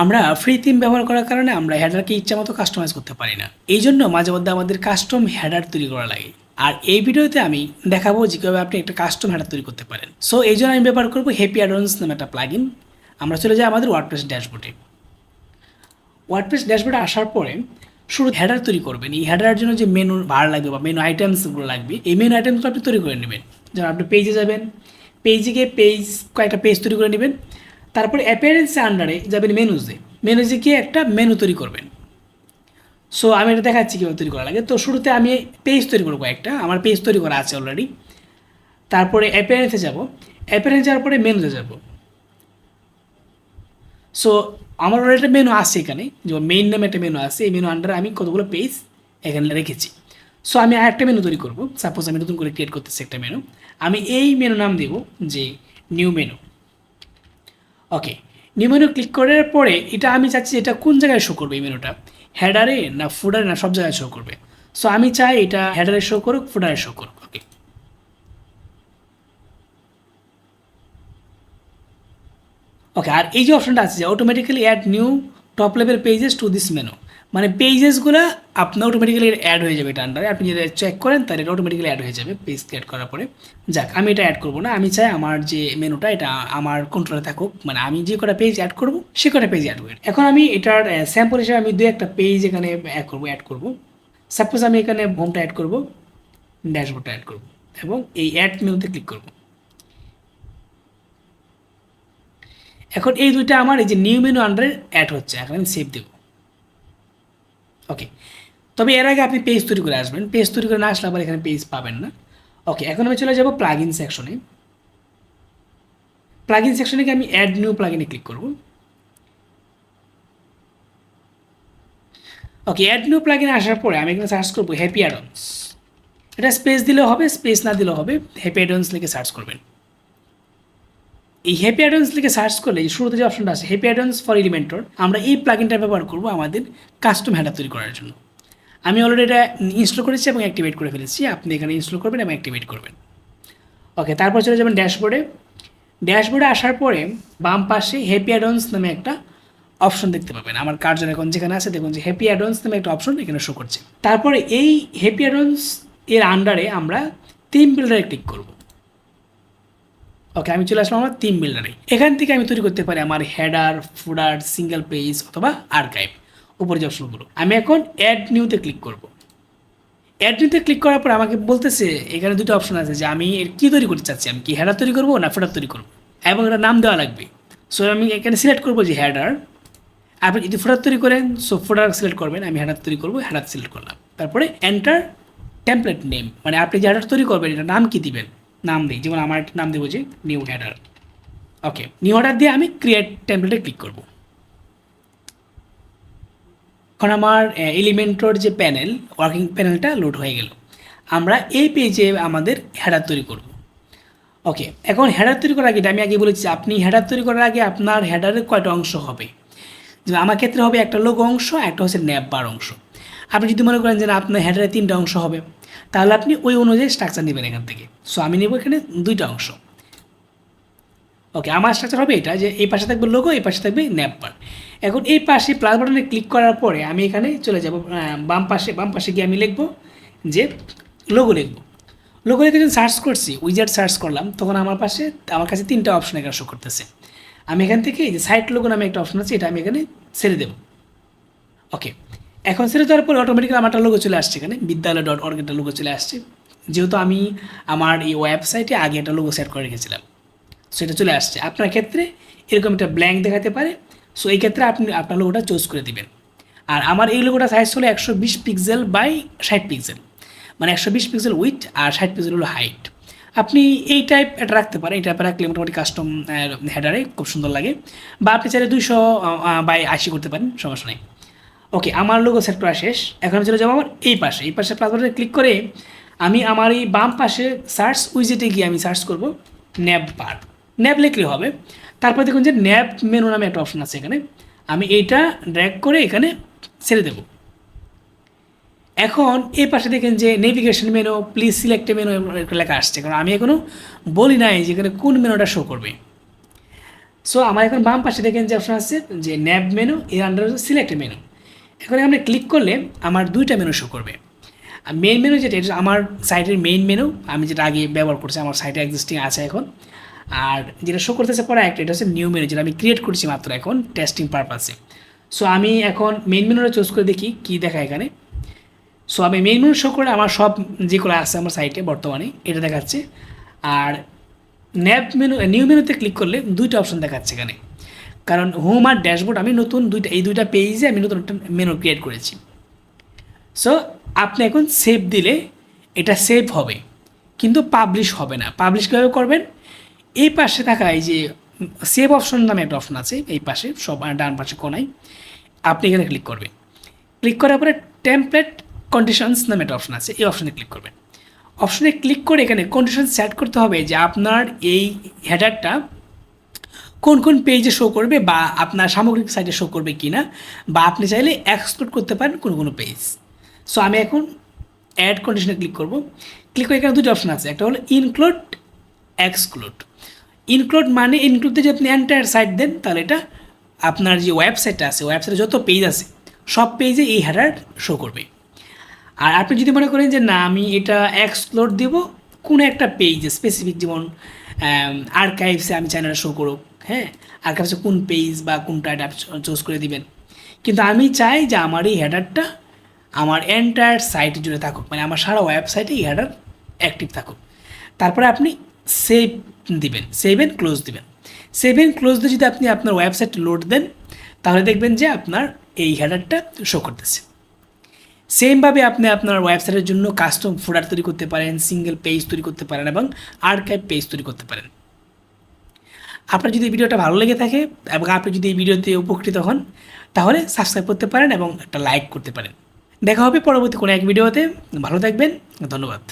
আমরা free theme ব্যবহার করার কারণে আমরা হেডারকে ইচ্ছামতো কাস্টমাইজ করতে পারি না। এই জন্য মাঝে মধ্যে আমাদের কাস্টম হেডার তৈরি করা লাগে। আর এই ভিডিওতে আমি দেখাবো যে কীভাবে আপনি একটা কাস্টম হেডার তৈরি করতে পারেন। সো এই জন্য আমি ব্যবহার করবো হ্যাপি অ্যাডন্স নামে একটা প্লাগইন। আমরা চলে যাই আমাদের ওয়ার্ডপ্রেস ড্যাশবোর্ডে। ওয়ার্ডপ্রেস ড্যাশবোর্ডে আসার পরে শুরু হেডার তৈরি করবেন। এই হেডারের জন্য যে মেনু বার লাগবে বা মেনু আইটেমসগুলো লাগবে, এই মেনু আইটেমসগুলো আপনি তৈরি করে নেবেন। যেমন আপনি পেজে যাবেন, পেজে গিয়ে কয়েকটা পেজ তৈরি করে নেবেন। তারপরে অ্যাপিয়ারেন্সের আন্ডারে যাবেন মেনুজে, মেনুজে গিয়ে একটা মেনু তৈরি করবেন। সো আমি এটা দেখাচ্ছি কীভাবে তৈরি করা লাগে। তো শুরুতে আমি পেজ তৈরি করবো একটা, আমার পেজ তৈরি করা আছে অলরেডি। তারপরে অ্যাপিয়ারেন্সে যাব, অ্যাপিয়ারেন্স যাওয়ার পরে মেনুতে যাব। সো আমার অলরেডি একটা মেনু আছে এখানে, যেমন মেইন নামে একটা মেনু আছে। এই মেনু আন্ডারে আমি কতগুলো পেজ এখানে রেখেছি। সো আমি আরেকটা মেনু তৈরি করবো। সাপোজ আমি নতুন করে ক্রিয়েট করতেছি একটা মেনু। আমি এই মেনু নাম দেব যে নিউ মেনু। ওকে, নিউ মেনু ক্লিক করার পরে এটা আমি চাচ্ছি এটা কোন জায়গায় শো করবে, এই মেনুটা হেডারে না ফুডারে না সব জায়গায় শো করবে। সো আমি চাই এটা হেডারে শো করুক, ফুডারে শো করুক। ওকে, ওকে, আর এই যে অপশনটা আছে যে automatically add new top level pages to this menu, মানে পেজেসগুলো আপনার অটোমেটিক্যালি অ্যাড হয়ে যাবে এটা আন্ডারে। আপনি যদি চেক করেন তাহলে এটা অটোমেটিক্যালি অ্যাড হয়ে যাবে পেজ ক্রিয়েট করার পরে। যাক, আমি এটা অ্যাড করবো না, আমি চাই আমার যে মেনুটা এটা আমার কন্ট্রোলে থাকুক, মানে আমি যে কটা পেজ অ্যাড করবো সে কটা পেজ অ্যাড করবো। এখন আমি এটার স্যাম্পল হিসেবে আমি দু একটা পেজ এখানে অ্যাড করবো। সাপোজ আমি এখানে হোমটা অ্যাড করবো, ড্যাশবোর্ডটা অ্যাড করবো এবং এই অ্যাড মেনুতে ক্লিক করবো। এখন এই দুইটা আমার এই যে নিউ মেনু আন্ডারে অ্যাড হচ্ছে। এখন আমি সেভ দেবো। ওকে, তবে এর আগে আপনি পেজ তৈরি করে আসবেন। পেজ তৈরি করে না আসলে আবার এখানে পেজ পাবেন না। ওকে, এখন আমি চলে যাব প্লাগইন সেকশনে। প্লাগইন সেকশনে গিয়ে আমি অ্যাড নিউ প্লাগইনে ক্লিক করব। ওকে, অ্যাড নিউ প্লাগইনে আসার পরে আমি এখানে সার্চ করবো হ্যাপি অ্যাডন্স। এটা স্পেস দিলেও হবে, স্পেস না দিলেও হবে, হ্যাপি অ্যাডন্স লিখে সার্চ করবেন। এই হ্যাপি অ্যাডন্স লিখে সার্চ করলে শুরুতে যে অপশনটা আছে হ্যাপি অ্যাডন্স ফর এলিমেন্টর, আমরা এই প্লাগইনটা ব্যবহার করব আমাদের কাস্টম হেডার তৈরি করার জন্য। আমি অলরেডি এটা ইনস্টল করেছি এবং অ্যাক্টিভেট করে ফেলেছি। আপনি এখানে ইনস্টল করবেন এবং অ্যাক্টিভেট করবেন। ওকে, তারপর চলে যাবেন ড্যাশবোর্ডে। ড্যাশবোর্ডে আসার পরে বাম পাশে হ্যাপি অ্যাডন্স নামে একটা অপশন দেখতে পাবেন। আমার কার্যর এখন যেখানে আছে দেখুন যে হ্যাপি অ্যাডন্স নামে একটা অপশন এখানে শো করছে। তারপরে এই হ্যাপি অ্যাডন্স এর আন্ডারে আমরা থিম বিল্ডারে ক্লিক করব। ওকে, আমি চলে আসলাম আমার থিম বিল্ডারে। এখান থেকে আমি তৈরি করতে পারি আমার হেডার, ফুডার, সিঙ্গেল পেজ অথবা আর্কাইভ, উপরে যে অপশনগুলো। আমি এখন অ্যাড নিউতে ক্লিক করব। অ্যাড নিউতে ক্লিক করার পর আমাকে বলতেছে এখানে দুটো অপশন আছে যে আমি এর কী তৈরি করতে চাচ্ছি, আমি কি হেডার তৈরি করবো না ফুডার তৈরি করবো, এবং এটা নাম দেওয়া লাগবে। সো আমি এখানে সিলেক্ট করবো যে হেডার। আপনি যদি ফুডার তৈরি করেন সো ফুডার সিলেক্ট করবেন, আমি হেডার তৈরি করবো, হেডার সিলেক্ট করলাম। তারপরে এন্টার টেমপ্লেট নেম, মানে আপনি যে হেডার তৈরি করবেন এটা নাম কি দিবেন, নাম দিই, যেমন আমার একটা নাম দেবো যে নিউ হেডার। ওকে, নিউ হেডার দিয়ে আমি ক্রিয়েট টেমপ্লেটে ক্লিক করব। এখন আমার এলিমেন্টর যে প্যানেল, ওয়ার্কিং প্যানেলটা লোড হয়ে গেল। আমরা এই পেজে আমাদের হেডার তৈরি করব। ওকে, এখন হেডার তৈরি করার আগে আমি আগে বলেছি আপনি হেডার তৈরি করার আগে আপনার হেডারের কয়টা অংশ হবে। যে আমার ক্ষেত্রে হবে একটা লোগো অংশ, একটা হচ্ছে ন্যাপ বার অংশ। আপনি যদি মনে করেন যে না আপনার হেডারে 3টা অংশ হবে, তাহলে আপনি ওই অনুযায়ী স্ট্রাকচার নেবেন এখান থেকে। সো আমি নেব এখানে 2টা অংশ। ওকে, আমার স্ট্রাকচার হবে এটা যে এই পাশে থাকবে লোগো, এই পাশে থাকবে ন্যাপ বার। এখন এই পাশে প্লাস বাটনে ক্লিক করার পরে আমি এখানে চলে যাব বাম পাশে গিয়ে আমি লিখব যে লোগো লিখব। লোগো লিখে যখন সার্চ করছি, উইজার্ড সার্চ করলাম, তখন আমার কাছে 3টা অপশন এখানে শো করতেছে। আমি এখান থেকে এই যে সাইট লোগো নামে একটা অপশন আছে, এটা আমি এখানে ছেড়ে দেবো। ওকে, এখন ছেড়ে দেওয়ার পরে অটোমেটিক্যালি আমার একটা লোগো চলে আসছে, এখানে বিদ্যালয়.org একটা লোগো চলে আসছে। যেহেতু আমি আমার এই ওয়েবসাইটে আগে একটা লোগো সেট করে রেখেছিলাম, সো এটা চলে আসছে। আপনার ক্ষেত্রে এরকম একটা ব্ল্যাঙ্ক দেখাতে পারে। সো এই ক্ষেত্রে আপনি আপনার লোগোটা চুজ করে দিবেন। আর আমার এই লোগোটা সাইজ হলো 120 পিক্সেল বাই 60 পিক্সেল, মানে 120 পিক্সেল উইথ আর 60 পিক্সেল হলো হাইট। আপনি এই টাইপ এটা রাখতে পারেন, এই টাইপে রাখলে মোটামুটি কাস্টম হেডারে খুব সুন্দর লাগে। বা আপনি চাইলে 200 বাই 80 করতে পারেন, সমস্যা নেই। ওকে, আমার লোগো সেট করা শেষ। এখন আমি চলে যাবো আমার এই পাশে প্লাস বাটনে ক্লিক করে আমি আমার এই বাম পাশে সার্চ উইজেটে গিয়ে আমি সার্চ করব ন্যাপ বার। ন্যাপ লিখলে হবে। তারপর দেখুন যে ন্যাপ মেনু নামে একটা অপশন আছে এখানে, আমি এইটা ড্র্যাগ করে এখানে ছেড়ে দেব। এখন এই পাশে দেখেন যে navigation menu, please select menu লেখা আসছে, কারণ আমি এখনও বলি নাই যে এখানে কোন মেনুটা শো করবে। সো আমার এখন বাম পাশে দেখেন যে অপশন আছে যে ন্যাব মেনু, এর আন্ডার হচ্ছে সিলেক্ট মেনু। এখন আমরা ক্লিক করলে আমার দুইটা মেনু শো করবে। আর মেইন মেনু যেটা, এটা আমার সাইটের মেইন মেনু, আমি যেটা আগে ব্যবহার করছি, আমার সাইটে এক্সিস্টিং আছে এখন। আর যেটা শো করতেছে পরে একটা, এটা হচ্ছে নিউ মেনু, যেটা আমি ক্রিয়েট করছি মাত্র এখন টেস্টিং পারপাসে। সো আমি এখন মেইন মেনুটা চুজ করে দেখি কী দেখা এখানে। সো আমি মেইন মেনু শো করে আমার সব যেগুলো আছে আমার সাইটে বর্তমানে এটা দেখাচ্ছে। আর ন্যাব মেনু, নিউ মেনুতে ক্লিক করলে দুইটা অপশন দেখাচ্ছে এখানে, কারণ হোম আর ড্যাশবোর্ড আমি নতুন এই দুইটা পেজে আমি নতুন একটা মেনু ক্রিয়েট করেছি। সো আপনি এখন সেভ দিলে এটা সেভ হবে, কিন্তু পাবলিশ হবে না। পাবলিশ কীভাবে করবেন, এই পাশে থাকা এই যে সেভ অপশন নামে একটা অপশন আছে এই পাশে সব ডান পাশে কোনায়, আপনি এখানে ক্লিক করবেন। ক্লিক করার পরে টেমপ্লেট কন্ডিশনস নামে একটা অপশন আছে, এই অপশনে ক্লিক করবেন। অপশনে ক্লিক করে এখানে কন্ডিশন সেট করতে হবে যে আপনার এই হেডারটা কোন কোন পেজে শো করবে, বা আপনার সামগ্রিক সাইটে শো করবে কি না, বা আপনি চাইলে এক্সক্লুড করতে পারেন কোনো কোনো পেজ। সো আমি এখন অ্যাড কন্ডিশনে ক্লিক করব। ক্লিক করে এখানে দুটো অপশন আছে, একটা হলো ইনক্লুড, এক্সক্লুড। ইনক্লুড মানে ইনক্লুডে যদি আপনি এন্টায়ার সাইট দেন, তাহলে এটা আপনার যে ওয়েবসাইটটা আছে, ওয়েবসাইটে যত পেজ আছে সব পেজে এই হেডার শো করবে। আর আপনি যদি মনে করেন যে না আমি এটা এক্সক্লুড দেব কোনো একটা পেজে স্পেসিফিক, যেমন আর্কাইভসে আমি চ্যানেলটা শো করুক, হ্যাঁ, আর্কাইভসে কোন পেজ বা কোনটা এটা চুজ করে দিবেন। কিন্তু আমি চাই যে আমার এই হেডারটা আমার এন্টায়ার সাইটে জুড়ে থাকুক, মানে আমার সারা ওয়েবসাইটে এই হেডার অ্যাক্টিভ থাকুক। তারপরে আপনি সেভ দিবেন, সেভ অ্যান্ড ক্লোজ দিবেন। সেভ অ্যান্ড ক্লোজ দিয়ে যদি আপনি আপনার ওয়েবসাইট লোড দেন, তাহলে দেখবেন যে আপনার এই হেডারটা শো করতেছে। সেমভাবে আপনি আপনার ওয়েবসাইটের জন্য কাস্টম ফোল্ডার তৈরি করতে পারেন, সিঙ্গেল পেজ তৈরি করতে পারেন এবং আর্কাইভ পেজ তৈরি করতে পারেন। আপনার যদি এই ভিডিওটা ভালো লেগে থাকে এবং আপনি যদি এই ভিডিওতে উপকৃত হন, তাহলে সাবস্ক্রাইব করতে পারেন এবং একটা লাইক করতে পারেন। দেখা হবে পরবর্তী কোনো এক ভিডিওতে। ভালো থাকবেন, ধন্যবাদ।